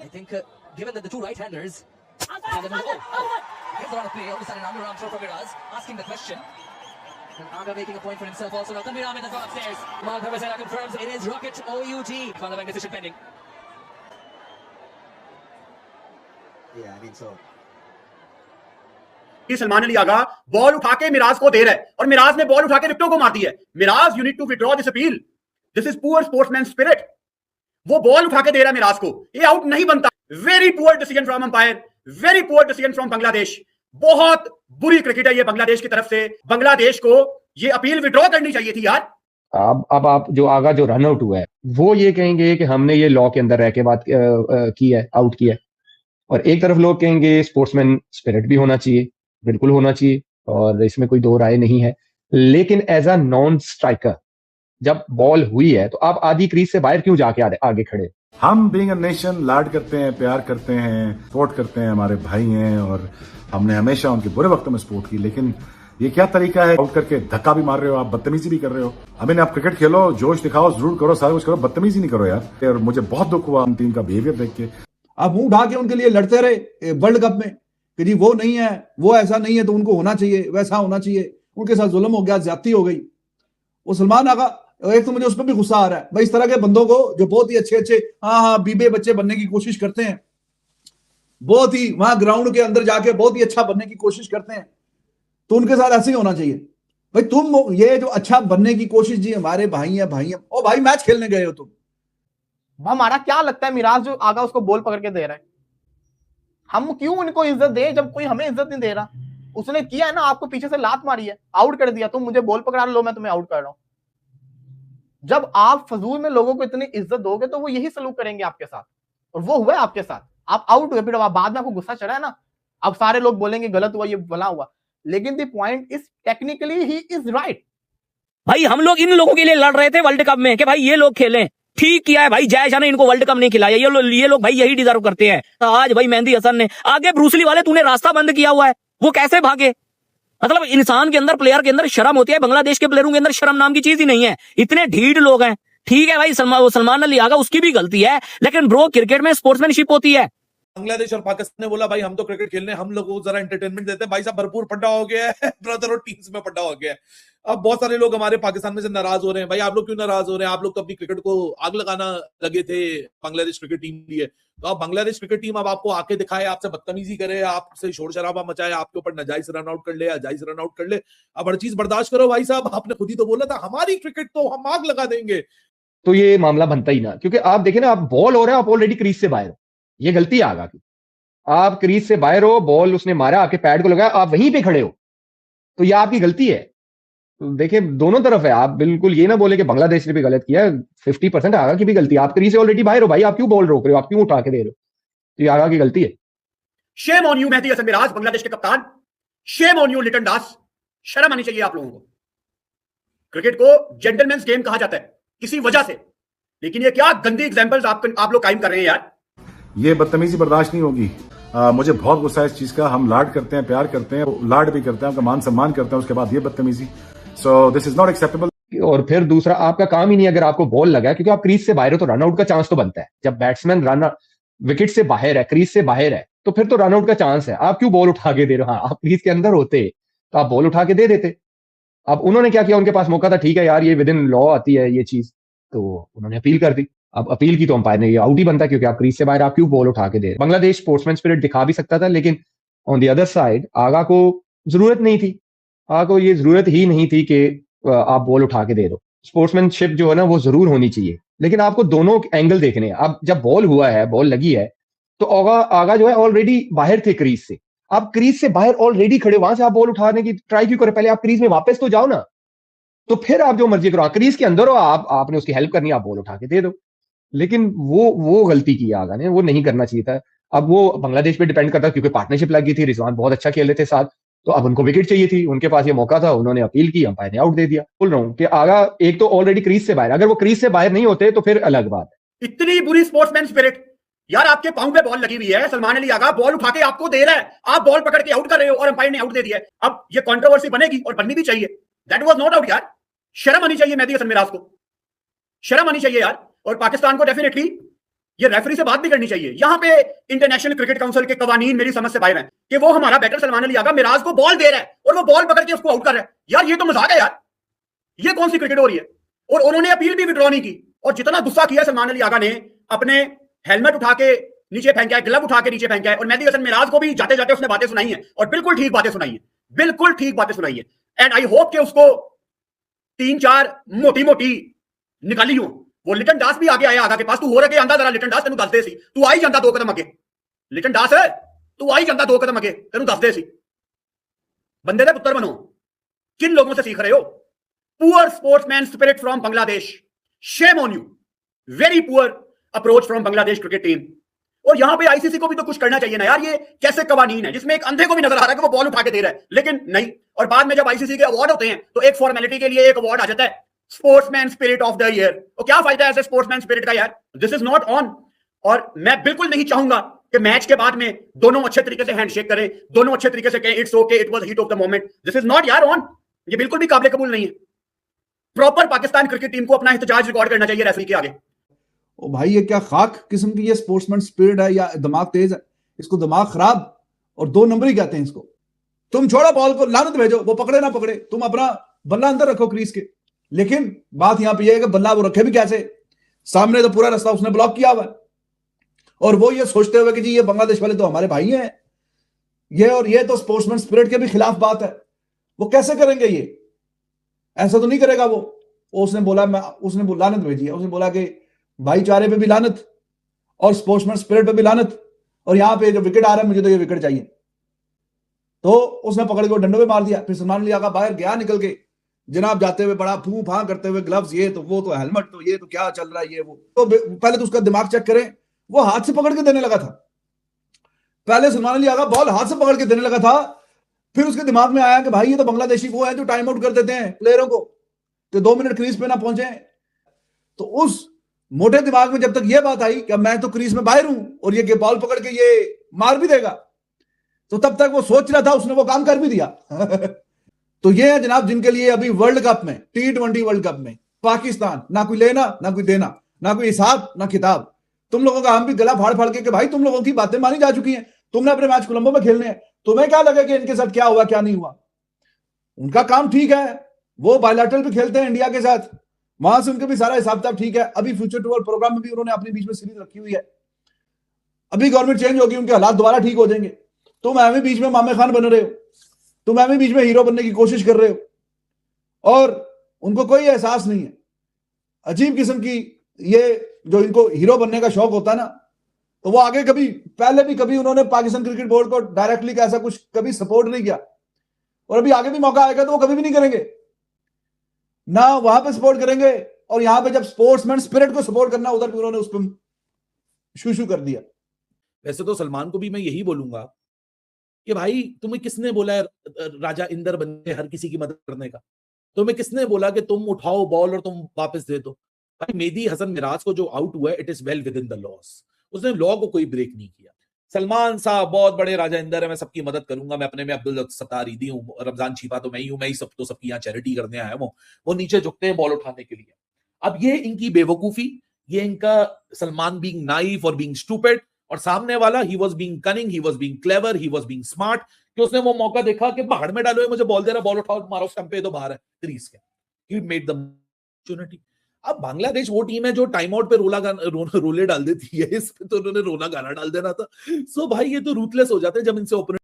think given that the two right-handers and the here's a lot of play, all of a sudden underarm throw from Miraz, asking the question. And Aga making a point for himself also. Now Tanvir Ahmed has gone upstairs. Mal Bhavasena confirms it is Rocket OUT. Final bank decision pending. Yeah, I mean so. Salman Ali Agha ball उठा के मिराज को दे रहा है और मिराज ने ball उठा के विकेटों को मार दी है. Miraz, you need to withdraw this appeal. This is poor sportsman spirit. वो बॉल उठा के दे रहा है मिराज को, ये आउट नहीं बनता. Very poor decision from umpire, very poor decision from Bangladesh. बहुत बुरी क्रिकेट है ये बांग्लादेश की तरफ से. बांग्लादेश को ये अपील विथड्रॉ करनी चाहिए थी यार. अब आप जो आगा जो रन आउट हुआ है वो ये कहेंगे कि हमने ये लॉ के अंदर रह के बात की है, आउट किया है. और एक तरफ लोग कहेंगे स्पोर्ट्समैन स्पिरिट भी होना चाहिए, बिल्कुल होना चाहिए, और इसमें कोई दो राय नहीं है. लेकिन एज अ नॉन स्ट्राइकर जब बॉल हुई है तो आप आधी क्रीज से बाहर क्यों जाके आगे खड़े? हम बीइंग अ नेशन लाड करते हैं, प्यार करते हैं, सपोर्ट करते हैं, हमारे भाई हैं और हमने हमेशा उनके बुरे वक्तों में सपोर्ट की. लेकिन ये क्या तरीका है? आउट करके धक्का भी मार रहे हो आप, बदतमीजी भी कर रहे हो. आप क्रिकेट खेलो, जोश दिखाओ, जरूर करो, सारा कुछ करो, बदतमीजी नहीं करो यार. और मुझे बहुत दुख हुआ टीम का बिहेवियर देख के. आप मुंह उठा के उनके लिए लड़ते रहे वर्ल्ड कप में कि जी वो नहीं है, वो ऐसा नहीं है तो उनको होना चाहिए, वैसा होना चाहिए. उनके साथ जुल्म हो गया, ज्यादती हो गई. वो सलमान आगा, एक तो मुझे उस पर भी गुस्सा आ रहा है भाई. इस तरह के बंदों को जो बहुत ही अच्छे हाँ बीबे बच्चे बनने की कोशिश करते हैं, बहुत ही वहां ग्राउंड के अंदर जाके बहुत ही अच्छा बनने की कोशिश करते हैं, तो उनके साथ ऐसे ही होना चाहिए. भाई तुम ये जो अच्छा बनने की कोशिश, जी हमारे भाई हैं, ओ भाई मैच खेलने गए हो तुम. हमारा क्या लगता है मिराज जो आगा उसको बॉल पकड़ के दे रहा है, हम क्यों उनको इज्जत दे जब कोई हमें इज्जत नहीं दे रहा? उसने किया है ना, आपको पीछे से लात मारी है, आउट कर दिया. तुम मुझे बॉल पकड़ा लो, मैं तुम्हें आउट कर रहा हूं. जब आप फजूल में लोगों को इतनी इज्जत दोगे तो वो यही सलूक करेंगे आपके साथ, और वो हुआ है आपके साथ. आप आउट हुए, फिर अब बाद में आपको गुस्सा चढ़ा है ना, अब सारे लोग बोलेंगे गलत हुआ, ये भला हुआ. लेकिन the point is technically he is right. भाई हम लोग इन लोगों के लिए लड़ रहे थे वर्ल्ड कप में कि भाई ये लोग खेलें. ठीक किया है भाई, जय शाह ने इनको वर्ल्ड कप नहीं खिलाया. ये लोग भाई यही डिजर्व करते हैं. आज भाई मेहंदी हसन ने आगे ब्रूसली वाले तूने रास्ता बंद किया हुआ है, वो कैसे भागे? मतलब इंसान के अंदर, प्लेयर के अंदर शर्म होती है. बांग्लादेश के प्लेयरों के अंदर शर्म नाम की चीज ही नहीं है. इतने ढीठ लोग हैं. ठीक है भाई, सलमान अली आगा उसकी भी गलती है, लेकिन ब्रो क्रिकेट में स्पोर्ट्समैनशिप होती है. बांग्लादेश और पाकिस्तान ने बोला भाई हम तो क्रिकेट खेलने, हम लोग को जरा एंटरटेनमेंट देते हैं. भाई साहब भरपूर पड्डा हो गया है ब्रदर, और टीम्स में पड्डा हो गया है. अब बहुत सारे लोग हमारे पाकिस्तान में से नाराज हो रहे हैं. भाई आप लोग क्यों नाराज हो रहे हैं? आप लोग तो अपनी क्रिकेट को आग लगाना लगे थे बांग्लादेश क्रिकेट टीम लिए. तो अब बांग्लादेश क्रिकेट टीम अब आपको आके दिखाए, आपसे बदतमीजी करे, आपसे शोर शराबा मचाए, आपके ऊपर नाजायज रन आउट कर ले, जायज रन आउट कर ले. अब हर चीज बर्दाश्त करो भाई साहब. आपने खुद ही तो बोला था हमारी क्रिकेट तो हम आग लगा देंगे. तो ये मामला बनता ही ना, क्योंकि आप देखें ना, आप बॉल हो रहा है, आप ऑलरेडी क्रीज से बाहर हो. ये गलती है आगा की. आप क्रीज से बाहर हो, बॉल उसने मारा, आपके पैड को लगाया, आप वहीं पे खड़े हो, तो यह आपकी गलती है. तो देखिए दोनों तरफ है. आप बिल्कुल ये ना बोले कि बांग्लादेश ने भी गलत किया है. 50% आगा की भी गलती है. आप क्रीज से ऑलरेडी बाहर हो भाई, आप क्यों बॉल रोक रहे हो, आप क्यों उठा के दे रहे हो? तो ये आगा की गलती है. Shame on you Mehidy Hasan Miraz, Bangladesh के कप्तान. Shame on you Litton Das. शर्म आनी चाहिए आप लोगों को. क्रिकेट को जेंटलमैन्स गेम कहा जाता है किसी वजह से, लेकिन ये क्या गंदी एग्जांपल्स आप लोग कायम कर रहे हैं यार. ये बदतमीजी बर्दाश्त नहीं होगी. मुझे बहुत गुस्सा है इस चीज का. हम लाड करते हैं, प्यार करते हैं, लाड भी करते हैं, उनका मान सम्मान करते हैं, उसके बाद ये बदतमीजी. So this is not acceptable. और फिर दूसरा, आपका काम ही नहीं अगर आपको बॉल लगा, क्योंकि आप क्रीज से बाहर हो तो रनआउट का चांस तो बनता है. जब बैट्समैन रन विकेट से बाहर है, क्रीज से बाहर है, तो फिर तो रनआउट का चांस है. आप क्यों बॉल उठा के दे रहे हो? हाँ, आप क्रीज के अंदर होते तो आप बॉल उठा के दे देते. अब उन्होंने क्या किया, उनके पास मौका था, ठीक है यार ये विद इन लॉ आती है ये चीज, तो उन्होंने अपील कर दी. अब अपील की तो अंपायर ने, ये आउट ही बनता है, क्योंकि आप क्रीज से बाहर, आप क्यों बॉल उठा के दे. बांग्लादेश स्पोर्ट्समैन स्पिरिट दिखा भी सकता था, लेकिन ऑन द अदर साइड आगा को जरूरत नहीं थी. आगा को ये जरूरत ही नहीं थी कि आप बॉल उठा के दे दो. स्पोर्ट्समैनशिप जो है ना वो जरूर होनी चाहिए, लेकिन आपको दोनों एंगल देखने हैं. अब जब बॉल हुआ है, बॉल लगी है, तो आगा जो है ऑलरेडी बाहर थे क्रीज से. आप क्रीज से बाहर ऑलरेडी खड़े, वहां से आप बॉल उठाने की ट्राई क्यों करें? पहले आप क्रीज में वापस तो जाओ ना, तो फिर आप जो मर्जी करो. क्रीज के अंदर हो, आपने उसकी हेल्प करनी, आप बॉल उठा के दे दो. लेकिन वो गलती की आगा ने, वो नहीं करना चाहिए था. अब वो बांग्लादेश पे डिपेंड करता, क्योंकि पार्टनरशिप लगी थी, रिजवान बहुत अच्छा खेल रहे थे साथ, तो अब उनको विकेट चाहिए थी, उनके पास ये मौका था, उन्होंने अपील की, अंपायर ने आउट दे दिया. बोल रहा हूं कि आगा एक तो ऑलरेडी क्रीज से बाहर, अगर वो क्रीज से बाहर नहीं होते तो फिर अलग बात है. इतनी बुरी स्पोर्ट्समैन स्पिरिट यार. आपके पांव पे बॉल लगी हुई है, सलमान अली आगा बॉल उठा के आपको दे रहा है, आप बॉल पकड़ के आउट कर रहे हो और अंपायर ने आउट दे दिया है. अब ये कंट्रोवर्सी बनेगी और बननी भी चाहिए. दैट वाज नॉट आउट यार. शर्म आनी चाहिए मेहदी हसन मिराज को, शर्म आनी चाहिए यार. और पाकिस्तान को डेफिनेटली ये रेफरी से बात भी करनी चाहिए। यहां पे इंटरनेशनल क्रिकेट काउंसिल के कवानीन मेरी समझ से बाहर हैं कि वो हमारा बैटर सलमान अली आगा मिराज को बॉल दे रहा है और वो बॉल पकड़ के उसको आउट कर रहा है। यार ये तो मजाक है यार, ये कौन सी क्रिकेट हो रही है? और उन्होंने अपील भी विड्रॉ नहीं की। और जितना गुस्सा किया सलमान अली आगा ने, अपने हेलमेट उठा के नीचे फेंका है, ग्लव उठा के नीचे फेंका है, और मेहदी हसन मिराज को भी जाते जाते उसने बातें सुनाई है और बिल्कुल ठीक बातें सुनाई है, बिल्कुल ठीक बातें सुनाई है। एंड आई होप कि उसको 3-4 मोटी मोटी निकाली हो। वो लिटन दास भी आगे आया आगा के पास, तू हो रहा के आंदा जरा लिटन दास, तेनू दस दे सी, तू आई जाता 2 कदम अगे, लिटन दास है तू आई जाता 2 कदम अगे, तेनू दस दे सी। बंदे दे पुत्र बनो। किन लोगों से सीख रहे हो? Poor sportsman spirit from Bangladesh, Shem on you, very poor approach from Bangladesh cricket team. और यहां पे आईसीसी को भी तो कुछ करना चाहिए ना यार। ये कैसे कवानीन है जिसमें एक अंधे को भी नजर आ रहा है कि वो बॉल उठा के दे रहा है, लेकिन नहीं। और बाद में जब आईसीसी के अवार्ड होते हैं तो एक फॉर्मेलिटी के लिए एक अवार्ड आ जाता है, sportsman spirit of the year. तो क्या फायदा है ऐसे स्पोर्ट्समैन स्पिरिट का यार? This is not on. और मैं बिल्कुल नहीं चाहूंगा कि मैच के बाद में दोनों अच्छे तरीके से हैंडशेक करें, दोनों अच्छे तरीके से कहें it's okay, it was heat of the moment. This is not यार ऑन। ये बिल्कुल भी काबिल कबूल नहीं है। प्रॉपर पाकिस्तान क्रिकेट टीम को अपना एहतजाज रिकॉर्ड करना चाहिए रेफरी के आगे। ओ भाई ये क्या खाक किस्म की ये स्पोर्ट्समैन स्पिरिट है या दिमाग तेज है? इसको दिमाग खराब और 2 नंबर ही कहते हैं इसको। तुम छोड़ो बॉल को, लानत भेजो, वो पकड़े ना पकड़े, तुम अपना बल्ला अंदर रखो क्रीज के। लेकिन बात यहां पे ये है कि बल्ला वो रखे भी कैसे? सामने तो पूरा रास्ता उसने ब्लॉक किया हुआ है, और वो ये सोचते हुए कि जी ये बांग्लादेश वाले तो हमारे भाई हैं, ये और ये तो स्पोर्ट्समैन स्पिरिट के भी खिलाफ बात है। वो कैसे करेंगे ये? ऐसा तो नहीं करेगा वो। उसने बोला, उसने लानत भेजी है, उसने बोला कि भाईचारे पे भी लानत और स्पोर्ट्समैन स्पिरिट पे भी लानत, और यहां पे जो विकेट आ रहा है मुझे तो ये विकेट चाहिए। तो उसने पकड़ के डंडों पे मार दिया। फिर सलमान अली आगा बाहर गया निकल के, जनाब जाते हुए बड़ा फूं फां करते हुए, ग्लव्स ये तो वो तो हेलमेट तो ये तो क्या चल रहा है ये वो। तो पहले तो उसका दिमाग चेक करें, वो हाथ से पकड़ के देने लगा था। पहले सलमान अली आगा बॉल हाथ से पकड़ के देने लगा था, फिर उसके दिमाग में आया कि भाई ये तो बांग्लादेशी वो है जो टाइम आउट कर देते हैं प्लेयरों को तो 2 मिनट क्रीज पे ना पहुंचे। तो उस मोटे दिमाग में जब तक ये बात आई कि मैं तो क्रीज में बाहर हूं और ये बॉल पकड़ के ये मार भी देगा, तो तब तक वो सोच रहा था, उसने वो काम कर भी दिया। तो ये है जनाब जिनके लिए अभी वर्ल्ड कप में, T20 वर्ल्ड कप में पाकिस्तान ना कोई लेना ना कोई देना, ना कोई हिसाब ना किताब। तुम लोगों का हम भी गला फाड़ फाड़ के भाई तुम लोगों की बातें मानी जा चुकी हैं, तुमने अपने मैच कोलंबो में खेलने हैं, तुम्हें क्या लगा कि इनके साथ क्या हुआ क्या नहीं हुआ? उनका काम ठीक है, वो बायलैटरल पे खेलते हैं इंडिया के साथ, वहां से उनके भी सारा हिसाब किताब ठीक है। अभी फ्यूचर टूर प्रोग्राम में भी उन्होंने अपने बीच में सीरीज रखी हुई है। अभी गवर्नमेंट चेंज होगी, उनके हालात दोबारा ठीक हो जाएंगे। तुम एवं बीच में मामे खान बन रहे हो, तुम एवं बीच में हीरो बनने की कोशिश कर रहे हो, और उनको कोई एहसास नहीं है। अजीब किस्म की ये जो इनको हीरो बनने का शौक होता है ना, तो वो आगे कभी, पहले भी कभी उन्होंने पाकिस्तान क्रिकेट बोर्ड को डायरेक्टली ऐसा कुछ कभी सपोर्ट नहीं किया, और अभी आगे भी मौका आएगा तो वो कभी भी नहीं करेंगे ना, वहां पे सपोर्ट करेंगे। और यहां पे जब स्पोर्ट्समैन स्पिरिट को सपोर्ट करना, उधर भी उन्होंने उस पर शू कर दिया। वैसे तो सलमान को भी मैं यही बोलूंगा कि भाई तुम्हें किसने बोला है राजा इंदर बन के हर किसी की मदद करने का? तुम्हें किसने बोला कि तुम उठाओ बॉल और तुम वापस दे दो? भाई मेहदी हसन मिराज को जो आउट हुआ है, it is well with in the loss. उसने लॉ को कोई ब्रेक नहीं किया। सलमान साहब बहुत बड़े राजा इंदर है, मैं सबकी मदद करूंगा, मैं अपने में अब्दुल सत्तार ईदी हूँ, रमजान छिपा तो मैं ही हूं, मैं ही सब तो सबकी यहाँ चैरिटी करने आया हूँ। वो नीचे झुकते हैं बॉल उठाने के लिए। अब ये इनकी बेवकूफी, ये इनका सलमान बीइंग नाइव और बीइंग स्टूपिड, और सामने वाला he was being cunning, he was being clever, he was being smart, कि उसने वो मौका देखा कि बाहर में डालो, मुझे बॉल दे रहा, बॉल उठाओ मारो स्टंप पे, तो बाहर है क्रीज के। He made the opportunity. अब बांग्लादेश वो टीम है जो टाइम आउट पे रोले डाल देती है, इस पे तो उन्होंने रोना गाना डाल देना था। सो भाई ये तो रूथलेस हो जाते हैं जब इनसे ओपोनेंट